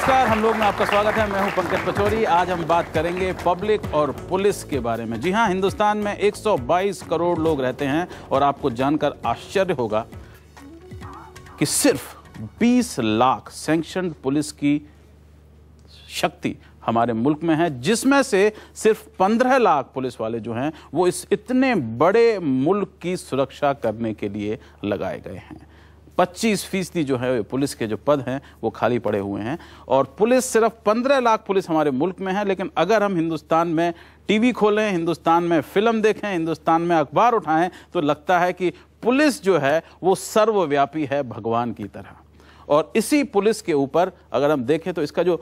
नमस्कार, हम लोग में आपका स्वागत है। मैं हूं पंकज पचौरी। आज हम बात करेंगे पब्लिक और पुलिस के बारे में। जी हां, हिंदुस्तान में 122 करोड़ लोग रहते हैं और आपको जानकर आश्चर्य होगा कि सिर्फ 20 लाख सैंक्शनड पुलिस की शक्ति हमारे मुल्क में है, जिसमें से सिर्फ 15 लाख पुलिस वाले जो हैं वो इस इतने बड़े मुल्क की सुरक्षा करने के लिए लगाए गए हैं। 25% जो है पुलिस के जो पद हैं वो खाली पड़े हुए हैं और पुलिस सिर्फ 15 लाख पुलिस हमारे मुल्क में है। लेकिन अगर हम हिंदुस्तान में टीवी खोलें, हिंदुस्तान में फिल्म देखें, हिंदुस्तान में अखबार उठाएं तो लगता है कि पुलिस जो है वो सर्वव्यापी है, भगवान की तरह। और इसी पुलिस के ऊपर अगर हम देखें तो इसका जो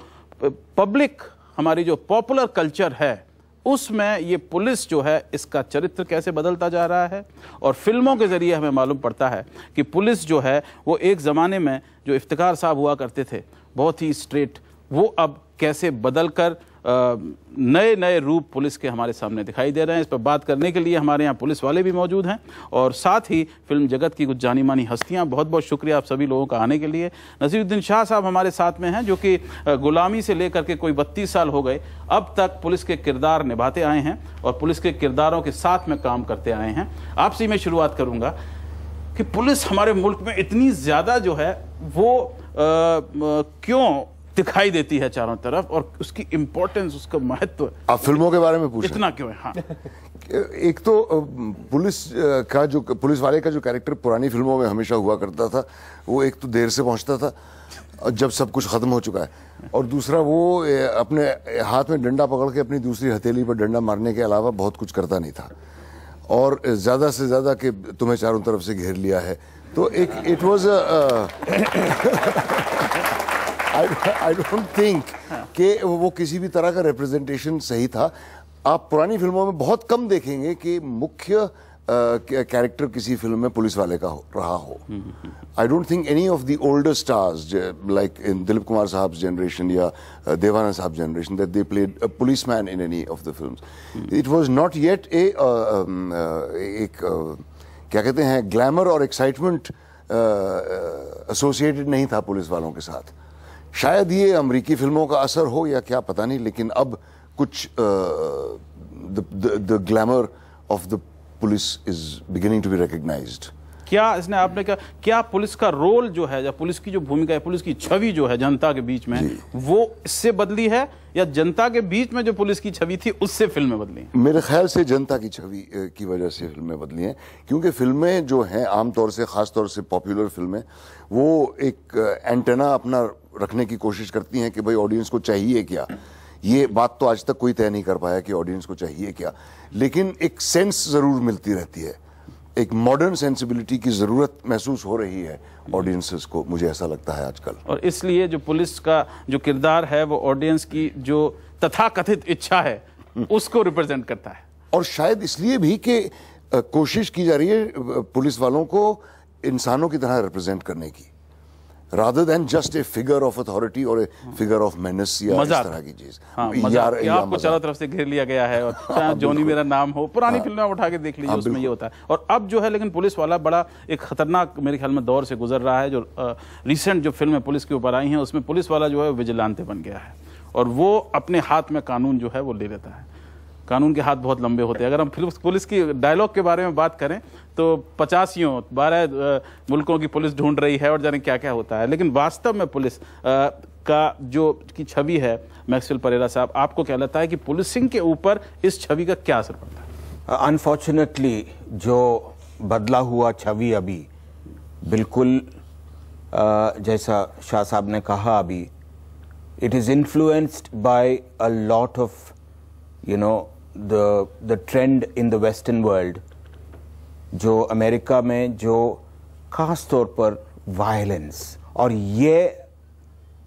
पब्लिक, हमारी जो पॉपुलर कल्चर है, उसमें ये पुलिस जो है इसका चरित्र कैसे बदलता जा रहा है। और फिल्मों के ज़रिए हमें मालूम पड़ता है कि पुलिस जो है वो एक ज़माने में जो इफ्तिकार साहब हुआ करते थे, बहुत ही स्ट्रेट, वो अब कैसे बदलकर नए नए रूप पुलिस के हमारे सामने दिखाई दे रहे हैं। इस पर बात करने के लिए हमारे यहाँ पुलिस वाले भी मौजूद हैं और साथ ही फिल्म जगत की कुछ जानी मानी हस्तियाँ। बहुत बहुत शुक्रिया आप सभी लोगों का आने के लिए। नसीरुद्दीन शाह साहब हमारे साथ में हैं, जो कि गुलामी से लेकर के कोई 32 साल हो गए अब तक पुलिस के किरदार निभाते आए हैं और पुलिस के किरदारों के साथ में काम करते आए हैं। आपसे मैं शुरुआत करूँगा कि पुलिस हमारे मुल्क में इतनी ज़्यादा जो है वो क्यों दिखाई देती है चारों तरफ, और उसकी इंपॉर्टेंस, उसका महत्व आप फिल्मों के बारे में पूछ इतना क्यों है? हाँ। एक तो पुलिस वाले का जो कैरेक्टर पुरानी फिल्मों में हमेशा हुआ करता था, वो एक तो देर से पहुंचता था और जब सब कुछ खत्म हो चुका है, और दूसरा वो अपने हाथ में डंडा पकड़ के अपनी दूसरी हथेली पर डंडा मारने के अलावा बहुत कुछ करता नहीं था, और ज्यादा से ज्यादा कि तुम्हें चारों तरफ से घेर लिया है। तो एक it was I don't think कि वो किसी भी तरह का रिप्रेजेंटेशन सही था। आप पुरानी फिल्मों में बहुत कम देखेंगे कि मुख्य कैरेक्टर किसी फिल्म में पुलिस वाले का रहा हो। I don't think any of the older stars like in Dilip Kumar साहब जनरेशन या देवानंद साहब generation that they played a policeman in any of the films. It was not yet एक क्या कहते हैं, ग्लैमर और एक्साइटमेंट एसोसिएटेड नहीं था पुलिस वालों के साथ। शायद ये अमेरिकी फिल्मों का असर हो या क्या पता नहीं, लेकिन अब कुछ the glamour of the police is beginning to be recognised. क्या इसने आपने क्या पुलिस का रोल जो है या पुलिस की जो भूमिका है, पुलिस की छवि जो है जनता के बीच में, वो इससे बदली है या जनता के बीच में जो पुलिस की छवि थी उससे फिल्में बदली? मेरे ख्याल से जनता की छवि की वजह से फिल्में बदली हैं, क्योंकि फिल्में जो हैं आमतौर से, खासतौर से पॉपुलर फिल्में, वो एक एंटेना अपना रखने की कोशिश करती हैं कि भाई ऑडियंस को चाहिए क्या। ये बात तो आज तक कोई तय नहीं कर पाया कि ऑडियंस को चाहिए क्या, लेकिन एक सेंस जरूर मिलती रहती है, एक मॉडर्न सेंसिबिलिटी की जरूरत महसूस हो रही है ऑडियंसेस को, मुझे ऐसा लगता है आजकल। और इसलिए जो पुलिस का जो किरदार है वो ऑडियंस की जो तथाकथित इच्छा है उसको रिप्रेजेंट करता है। और शायद इसलिए भी कि कोशिश की जा रही है पुलिस वालों को इंसानों की तरह रिप्रेजेंट करने की, rather than just a figure of authority or a figure of menace या इस तरह की चीज। हाँ, आपको चारों तरफ से घेर लिया गया है और चाहे जॉनी मेरा नाम हो, पुरानी फिल्में उठा के देख लीजिए, उसमें ये होता है। और अब जो है लेकिन पुलिस वाला बड़ा एक खतरनाक मेरे ख्याल में दौर से गुजर रहा है। जो रिसेंट जो फिल्में पुलिस के ऊपर आई हैं उसमें पुलिस वाला जो है विजिलेंटे बन गया है और वो अपने हाथ में कानून जो है वो ले लेता है। कानून के हाथ बहुत लंबे होते हैं। अगर हम फिर पुलिस की डायलॉग के बारे में बात करें तो 12 मुल्कों की पुलिस ढूंढ रही है और जाने क्या क्या होता है, लेकिन वास्तव में पुलिस का जो की छवि है, मैक्सवेल परेरा साहब, आपको क्या लगता है कि पुलिसिंग के ऊपर इस छवि का क्या असर पड़ता है? अनफॉर्चुनेटली जो बदला हुआ छवि अभी बिल्कुल जैसा शाह साहब ने कहा अभी, it is influenced by a lot of the trend in the western world, जो अमेरिका में जो खास तौर पर वायलेंस, और ये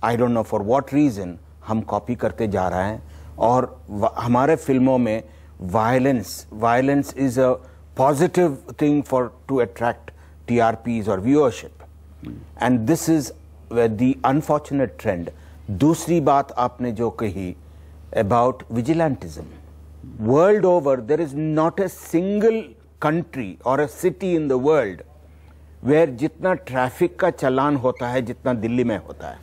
I don't know for what reason हम कॉपी करते जा रहे हैं और हमारे फिल्मों में violence is a positive thing for to attract TRPs और viewership, and this is the unfortunate trend. दूसरी बात आपने जो कही about vigilantism. World over, there is not a single country or a city in the world where जितना traffic का चालान होता है जितना दिल्ली में होता है।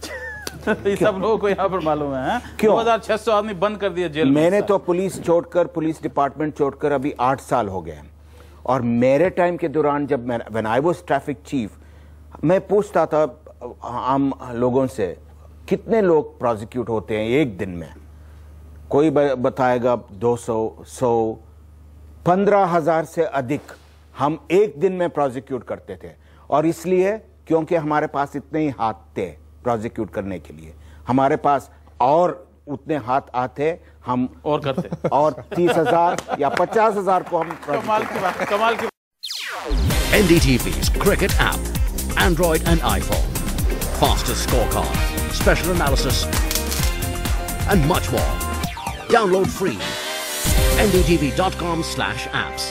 ये सब लोगों को यहाँ पर मालूम है। क्यों? 2600 आदमी बंद कर दिया जेल में। मैंने तो पुलिस छोड़कर, पुलिस डिपार्टमेंट छोड़कर अभी 8 साल हो गए। और मेरे टाइम के दौरान जब मैं when I was traffic chief, मैं पूछता था आम लोगों से कितने लोग प्रोसिक्यूट होते हैं एक दिन में। कोई बताएगा 200, 100, 15,000 से अधिक हम एक दिन में प्रोसिक्यूट करते थे। और इसलिए क्योंकि हमारे पास इतने ही हाथ थे प्रोसिक्यूट करने के लिए, हमारे पास और उतने हाथ आते हम और करते और 30,000 या 50,000 को हम कमाल की बात, कमाल की। NDTV's Cricket app, Android and iPhone, fastest scorecard, special analysis, and much more. Download free. ndtv.com/apps.